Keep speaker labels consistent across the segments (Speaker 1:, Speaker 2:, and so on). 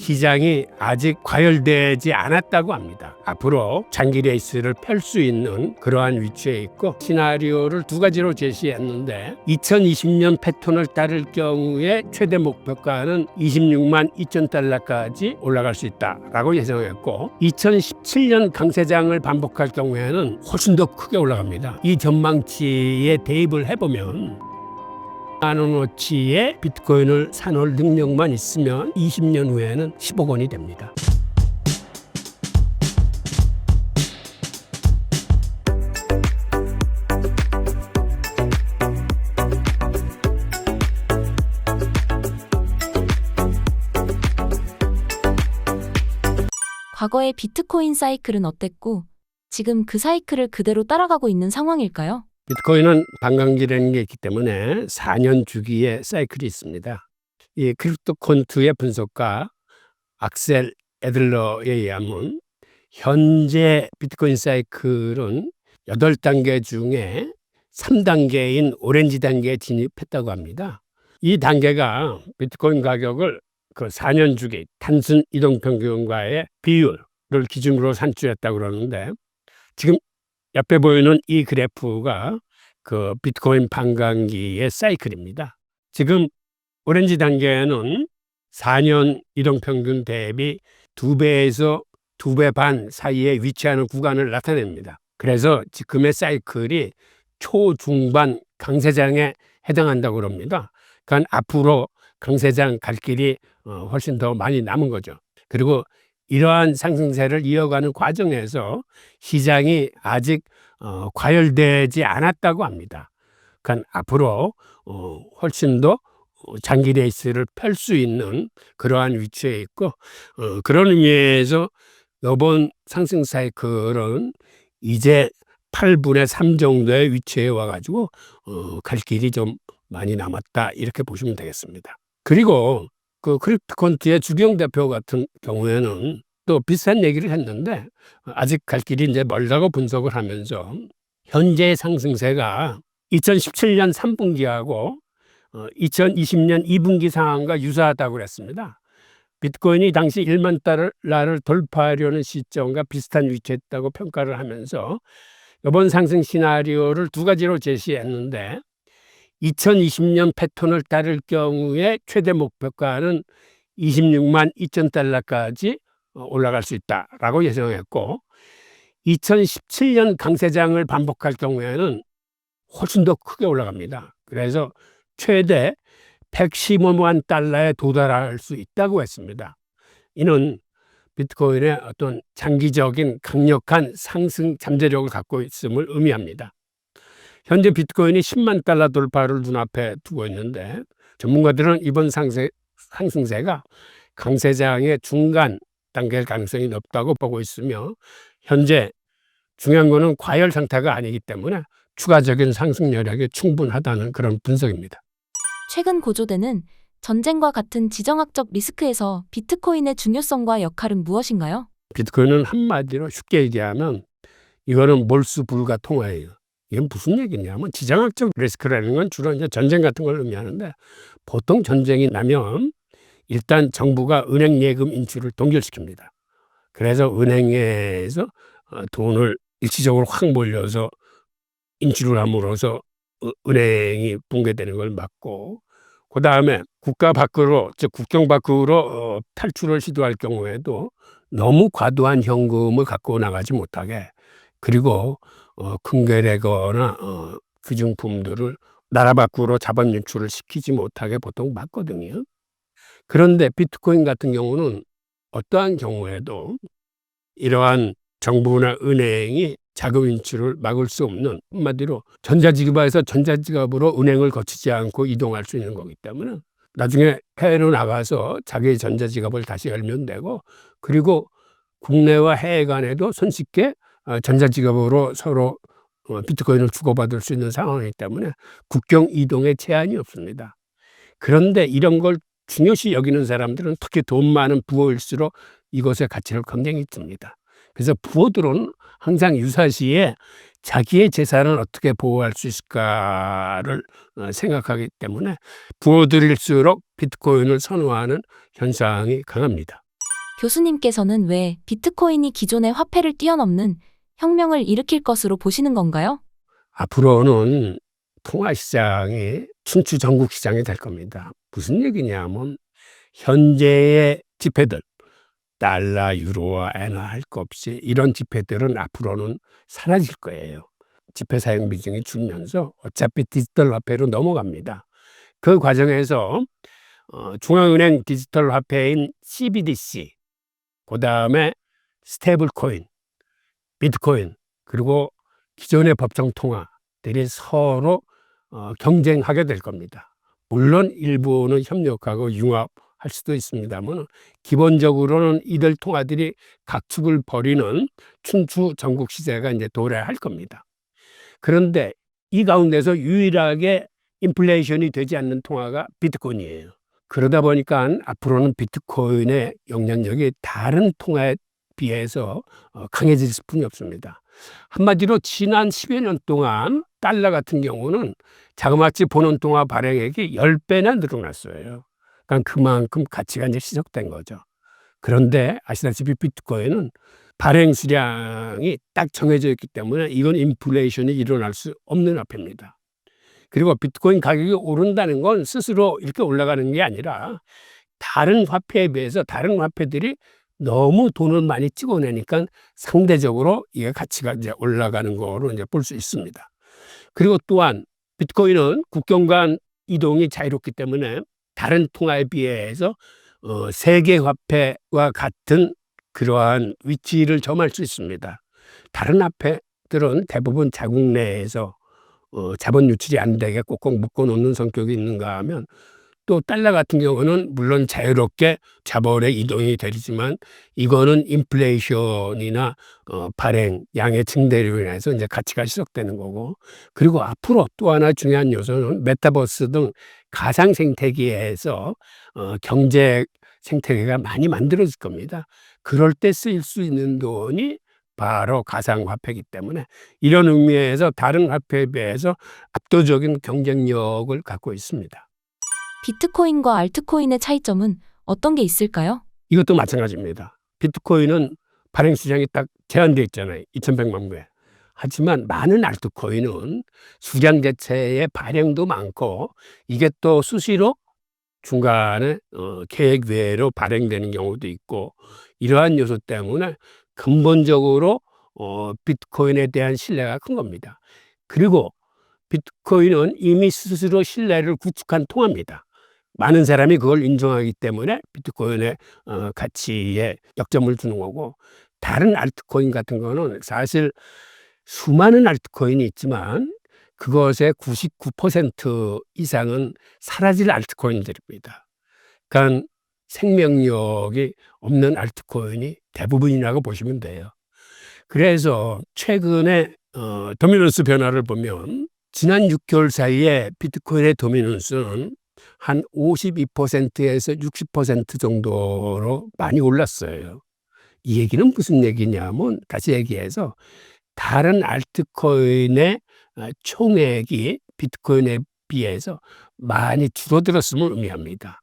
Speaker 1: 시장이 아직 과열되지 않았다고 합니다. 앞으로 장기 레이스를 펼 수 있는 그러한 위치에 있고, 시나리오를 두 가지로 제시했는데 2020년 패턴을 따를 경우에 최대 목표가는 26만 2천 달러까지 올라갈 수 있다라고 예상했고, 2017년 강세장을 반복할 경우에는 훨씬 더 크게 올라갑니다. 이 전망치에 대입을 해보면 만 원어치의 비트코인을 사놓을 능력만 있으면 20년 후에는 10억 원이 됩니다.
Speaker 2: 과거의 비트코인 사이클은 어땠고, 지금 그 사이클을 그대로 따라가고 있는 상황일까요?
Speaker 1: 비트코인은 반감기라는 게 있기 때문에 4년 주기의 사이클이 있습니다. 이 크립토콘트의 분석가 악셀 애들러에 의하면 현재 비트코인 사이클은 8단계 중에 3단계인 오렌지 단계에 진입했다고 합니다. 이 단계가 비트코인 가격을 그 4년 주기 단순 이동평균과의 비율을 기준으로 산출했다고 그러는데, 지금 옆에 보이는 이 그래프가 그 비트코인 반감기의 사이클입니다. 지금 오렌지 단계는 4년 이동평균 대비 2배에서 2배 반 사이에 위치하는 구간을 나타냅니다. 그래서 지금의 사이클이 초중반 강세장에 해당한다고 합니다. 그러니까 앞으로 강세장 갈 길이 훨씬 더 많이 남은 거죠. 그리고 이러한 상승세를 이어가는 과정에서 시장이 아직 과열되지 않았다고 합니다. 그러니까 앞으로 훨씬 더 장기 레이스를 펼 수 있는 그러한 위치에 있고, 그런 의미에서 이번 상승 사이클은 이제 8분의 3 정도의 위치에 와가지고 갈 길이 좀 많이 남았다, 이렇게 보시면 되겠습니다. 그리고 그 크립토콘트의 주경 대표 같은 경우에는 또 비슷한 얘기를 했는데, 아직 갈 길이 이제 멀다고 분석을 하면서 현재의 상승세가 2017년 3분기하고 2020년 2분기 상황과 유사하다고 그랬습니다. 비트코인이 당시 1만 달러를 돌파하려는 시점과 비슷한 위치에 있다고 평가를 하면서 이번 상승 시나리오를 두 가지로 제시했는데, 2020년 패턴을 따를 경우에 최대 목표가는 26만 2천 달러까지 올라갈 수 있다라고 예상했고, 2017년 강세장을 반복할 경우에는 훨씬 더 크게 올라갑니다. 그래서 최대 115만 달러에 도달할 수 있다고 했습니다. 이는 비트코인의 어떤 장기적인 강력한 상승 잠재력을 갖고 있음을 의미합니다. 현재 비트코인이 10만 달러 돌파를 눈앞에 두고 있는데, 전문가들은 이번 상승세가 강세장의 중간 단계일 가능성이 높다고 보고 있으며, 현재 중요한 것은 과열 상태가 아니기 때문에 추가적인 상승 여력이 충분하다는 그런 분석입니다.
Speaker 2: 최근 고조되는 전쟁과 같은 지정학적 리스크에서 비트코인의 중요성과 역할은 무엇인가요?
Speaker 1: 비트코인은 한마디로 쉽게 얘기하면 이거는 몰수 불가 통화예요. 이건 무슨 얘기냐면, 지정학적 리스크라는 건 주로 이제 전쟁 같은 걸 의미하는데, 보통 전쟁이 나면 일단 정부가 은행 예금 인출을 동결시킵니다. 그래서 은행에서 돈을 일시적으로 확 몰려서 인출을 함으로써 은행이 붕괴되는 걸 막고, 그 다음에 국가 밖으로, 즉 국경 밖으로 탈출을 시도할 경우에도 너무 과도한 현금을 갖고 나가지 못하게, 그리고 큰괴되거나 귀중품들을 나라 밖으로 자본 유출을 시키지 못하게 보통 막거든요. 그런데 비트코인 같은 경우는 어떠한 경우에도 이러한 정부나 은행이 자금 인출을 막을 수 없는, 한마디로 전자지갑에서 전자지갑으로 은행을 거치지 않고 이동할 수 있는 거기 때문에 나중에 해외로 나가서 자기의 전자지갑을 다시 열면 되고, 그리고 국내와 해외 간에도 손쉽게 전자지갑으로 서로 비트코인을 주고받을 수 있는 상황이기 때문에 국경 이동에 제한이 없습니다. 그런데 이런 걸 중요시 여기는 사람들은 특히 돈 많은 부호일수록 이것의 가치를 굉장히 줍니다. 그래서 부호들은 항상 유사시에 자기의 재산을 어떻게 보호할 수 있을까를 생각하기 때문에 부호들일수록 비트코인을 선호하는 현상이 강합니다.
Speaker 2: 교수님께서는 왜 비트코인이 기존의 화폐를 뛰어넘는 혁명을 일으킬 것으로 보시는 건가요?
Speaker 1: 앞으로는 통화시장이 춘추 전국 시장이 될 겁니다. 무슨 얘기냐면 현재의 지폐들, 달러, 유로와 엔화 할 것 없이 이런 지폐들은 앞으로는 사라질 거예요. 지폐 사용 비중이 줄면서 어차피 디지털 화폐로 넘어갑니다. 그 과정에서 중앙은행 디지털 화폐인 CBDC, 그 다음에 스테이블 코인, 비트코인, 그리고 기존의 법정 통화들이 서로 경쟁하게 될 겁니다. 물론 일부는 협력하고 융합할 수도 있습니다만 기본적으로는 이들 통화들이 각축을 벌이는 춘추 전국 시대가 이제 도래할 겁니다. 그런데 이 가운데서 유일하게 인플레이션이 되지 않는 통화가 비트코인이에요. 그러다 보니까 앞으로는 비트코인의 영향력이 다른 통화에 비해서 강해질 수뿐이 없습니다. 한마디로 지난 10여 년 동안 달러 같은 경우는 자그마치 본원통화 발행액이 10배나 늘어났어요. 그러니까 그만큼 가치가 이제 시작된 거죠. 그런데 아시다시피 비트코인은 발행 수량이 딱 정해져 있기 때문에 이건 인플레이션이 일어날 수 없는 화폐입니다. 그리고 비트코인 가격이 오른다는 건 스스로 이렇게 올라가는 게 아니라 다른 화폐에 비해서 다른 화폐들이 너무 돈을 많이 찍어내니까 상대적으로 이게 가치가 이제 올라가는 거로 이제 볼 수 있습니다. 그리고 또한 비트코인은 국경 간 이동이 자유롭기 때문에 다른 통화에 비해서 세계 화폐와 같은 그러한 위치를 점할 수 있습니다. 다른 화폐들은 대부분 자국 내에서 자본 유출이 안 되게 꼭꼭 묶어 놓는 성격이 있는가 하면 또 달러 같은 경우는 물론 자유롭게 자본의 이동이 되지만 이거는 인플레이션이나 발행 양의 증대로 인해서 이제 가치가 희석되는 거고, 그리고 앞으로 또 하나 중요한 요소는 메타버스 등 가상 생태계에서 경제 생태계가 많이 만들어질 겁니다. 그럴 때 쓰일 수 있는 돈이 바로 가상화폐이기 때문에 이런 의미에서 다른 화폐에 비해서 압도적인 경쟁력을 갖고 있습니다.
Speaker 2: 비트코인과 알트코인의 차이점은 어떤 게 있을까요?
Speaker 1: 이것도 마찬가지입니다. 비트코인은 발행 수량이 딱 제한되어 있잖아요. 2,100만 개. 하지만 많은 알트코인은 수량 자체의 발행도 많고 이게 또 수시로 중간에 계획 외로 발행되는 경우도 있고, 이러한 요소 때문에 근본적으로 비트코인에 대한 신뢰가 큰 겁니다. 그리고 비트코인은 이미 스스로 신뢰를 구축한 통화입니다. 많은 사람이 그걸 인정하기 때문에 비트코인의 가치에 역점을 두는 거고, 다른 알트코인 같은 거는 사실 수많은 알트코인이 있지만 그것의 99% 이상은 사라질 알트코인들입니다. 그러니까 생명력이 없는 알트코인이 대부분이라고 보시면 돼요. 그래서 최근에 도미넌스 변화를 보면 지난 6개월 사이에 비트코인의 도미넌스는 한 52%에서 60% 정도로 많이 올랐어요. 이 얘기는 무슨 얘기냐면 다시 얘기해서 다른 알트코인의 총액이 비트코인에 비해서 많이 줄어들었음을 의미합니다.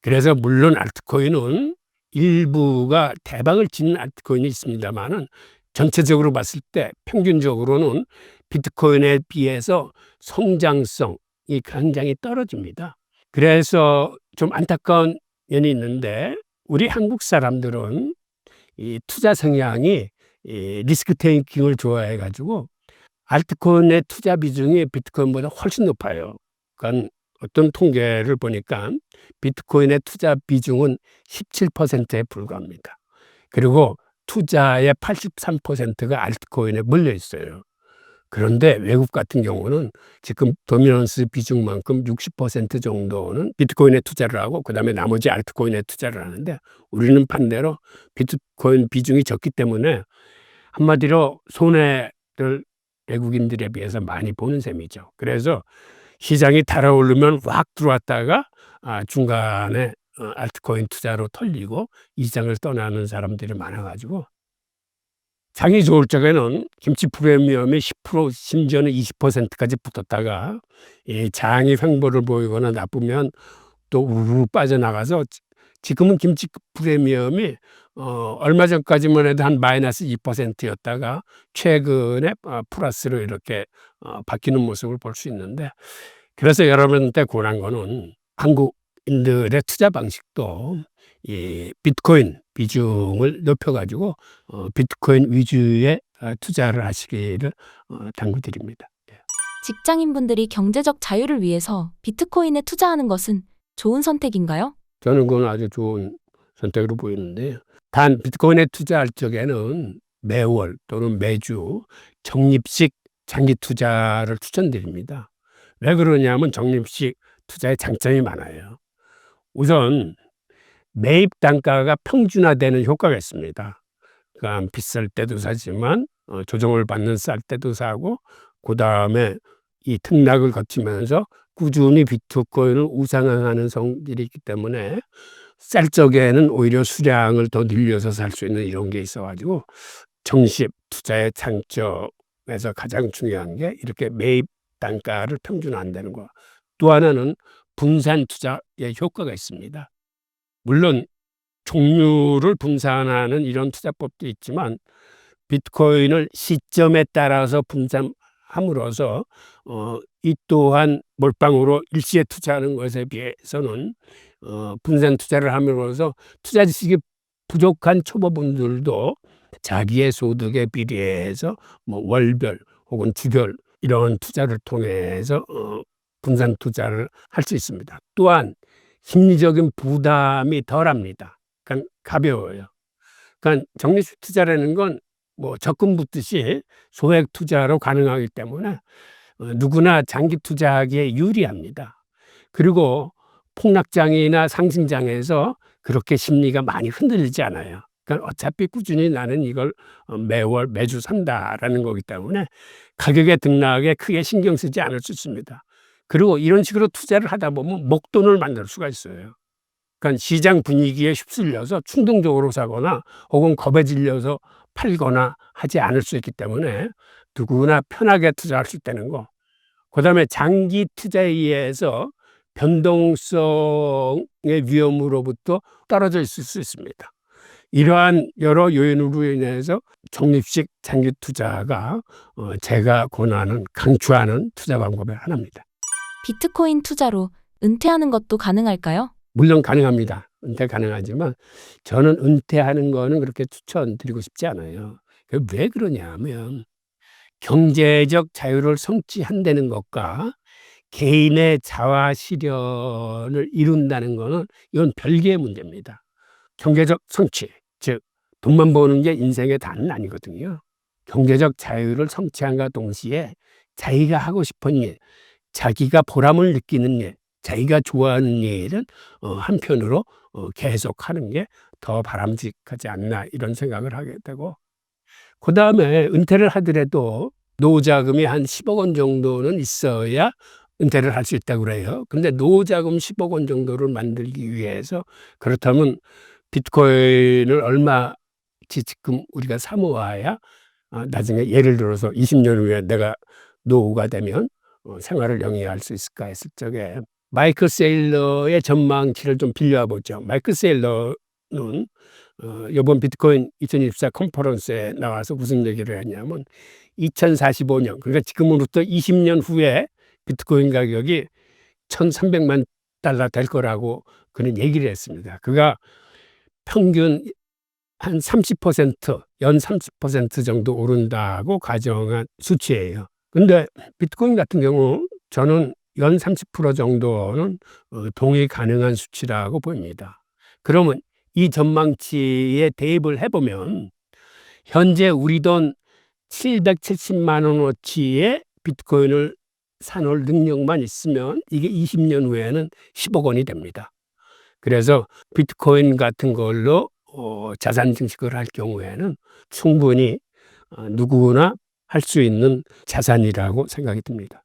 Speaker 1: 그래서 물론 알트코인은 일부가 대박을 치는 알트코인이 있습니다만은 전체적으로 봤을 때 평균적으로는 비트코인에 비해서 성장성이 굉장히 떨어집니다. 그래서 좀 안타까운 면이 있는데 우리 한국 사람들은 이 투자 성향이 이 리스크 테이킹을 좋아해 가지고 알트코인의 투자 비중이 비트코인보다 훨씬 높아요. 그러니까 어떤 통계를 보니까 비트코인의 투자 비중은 17%에 불과합니다. 그리고 투자의 83%가 알트코인에 몰려 있어요. 그런데 외국 같은 경우는 지금 도미넌스 비중만큼 60% 정도는 비트코인에 투자를 하고 그다음에 나머지 알트코인에 투자를 하는데, 우리는 반대로 비트코인 비중이 적기 때문에 한마디로 손해를 외국인들에 비해서 많이 보는 셈이죠. 그래서 시장이 달아오르면 확 들어왔다가 중간에 알트코인 투자로 털리고 이 시장을 떠나는 사람들이 많아가지고 장이 좋을 적에는 김치 프리미엄이 10% 심지어는 20%까지 붙었다가 이 장이 횡보를 보이거나 나쁘면 또 우르르 빠져나가서 지금은 김치 프리미엄이 얼마 전까지만 해도 한 마이너스 2%였다가 최근에 플러스로 이렇게 바뀌는 모습을 볼 수 있는데, 그래서 여러분한테 권한 거는 한국인들의 투자 방식도 이 비트코인 비중을 높여가지고 비트코인 위주의 투자를 하시기를 당부드립니다.
Speaker 2: 직장인분들이 경제적 자유를 위해서 비트코인에 투자하는 것은 좋은 선택인가요?
Speaker 1: 저는 그건 아주 좋은 선택으로 보이는데요. 단 비트코인에 투자할 적에는 매월 또는 매주 적립식 장기 투자를 추천드립니다. 왜 그러냐면 적립식 투자의 장점이 많아요. 우선 매입 단가가 평준화되는 효과가 있습니다. 그러니까 비쌀 때도 사지만 조정을 받는 쌀 때도 사고, 그 다음에 이 등락을 거치면서 꾸준히 비트코인을 우상향하는 성질이 있기 때문에 쌀 적에는 오히려 수량을 더 늘려서 살 수 있는 이런 게 있어가지고, 적립 투자의 장점에서 가장 중요한 게 이렇게 매입 단가를 평준화한다는 거. 또 하나는 분산 투자의 효과가 있습니다. 물론 종류를 분산하는 이런 투자법도 있지만 비트코인을 시점에 따라서 분산함으로써 이 또한 몰빵으로 일시에 투자하는 것에 비해서는 분산 투자를 함으로써 투자 지식이 부족한 초보분들도 자기의 소득에 비례해서 뭐 월별 혹은 주별 이런 투자를 통해서 분산 투자를 할 수 있습니다. 또한 심리적인 부담이 덜합니다. 그러니까 가벼워요. 그러니까 적립식 투자라는 건 뭐 적금 붙듯이 소액 투자로 가능하기 때문에 누구나 장기 투자하기에 유리합니다. 그리고 폭락장이나 상승장에서 그렇게 심리가 많이 흔들리지 않아요. 그러니까 어차피 꾸준히 나는 이걸 매월 매주 산다라는 거기 때문에 가격의 등락에 크게 신경 쓰지 않을 수 있습니다. 그리고 이런 식으로 투자를 하다 보면 목돈을 만들 수가 있어요. 그러니까 시장 분위기에 휩쓸려서 충동적으로 사거나 혹은 겁에 질려서 팔거나 하지 않을 수 있기 때문에 누구나 편하게 투자할 수 있다는 거. 그다음에 장기 투자에 의해서 변동성의 위험으로부터 떨어져 있을 수 있습니다. 이러한 여러 요인으로 인해서 적립식 장기 투자가 제가 권하는 강추하는 투자 방법의 하나입니다.
Speaker 2: 비트코인 투자로 은퇴하는 것도 가능할까요?
Speaker 1: 물론 가능합니다. 은퇴 가능하지만 저는 은퇴하는 거는 그렇게 추천드리고 싶지 않아요. 왜 그러냐면 경제적 자유를 성취한다는 것과 개인의 자아 실현을 이룬다는 것은 이건 별개의 문제입니다. 경제적 성취, 즉 돈만 버는 게 인생의 다는 아니거든요. 경제적 자유를 성취함과 동시에 자기가 하고 싶은 일, 자기가 보람을 느끼는 일, 자기가 좋아하는 일은 한편으로 계속하는 게 더 바람직하지 않나 이런 생각을 하게 되고, 그 다음에 은퇴를 하더라도 노후자금이 한 10억 원 정도는 있어야 은퇴를 할 수 있다고 그래요. 그런데 노후자금 10억 원 정도를 만들기 위해서 그렇다면 비트코인을 얼마치 지금 우리가 사모아야 나중에 예를 들어서 20년 후에 내가 노후가 되면 생활을 영위할 수 있을까 했을 적에 마이클 세일러의 전망치를 좀 빌려 보죠. 마이클 세일러는 이번 비트코인 2024 컨퍼런스에 나와서 무슨 얘기를 했냐면 2045년, 그러니까 지금으로부터 20년 후에 비트코인 가격이 1,300만 달러 될 거라고 그는 얘기를 했습니다. 그가 평균 한 30%, 연 30% 정도 오른다고 가정한 수치예요. 근데 비트코인 같은 경우 저는 연 30% 정도는 동의 가능한 수치라고 보입니다. 그러면 이 전망치에 대입을 해보면 현재 우리 돈 770만 원어치의 비트코인을 사놓을 능력만 있으면 이게 20년 후에는 10억 원이 됩니다. 그래서 비트코인 같은 걸로 자산 증식을 할 경우에는 충분히 누구나 할 수 있는 자산이라고 생각이 듭니다.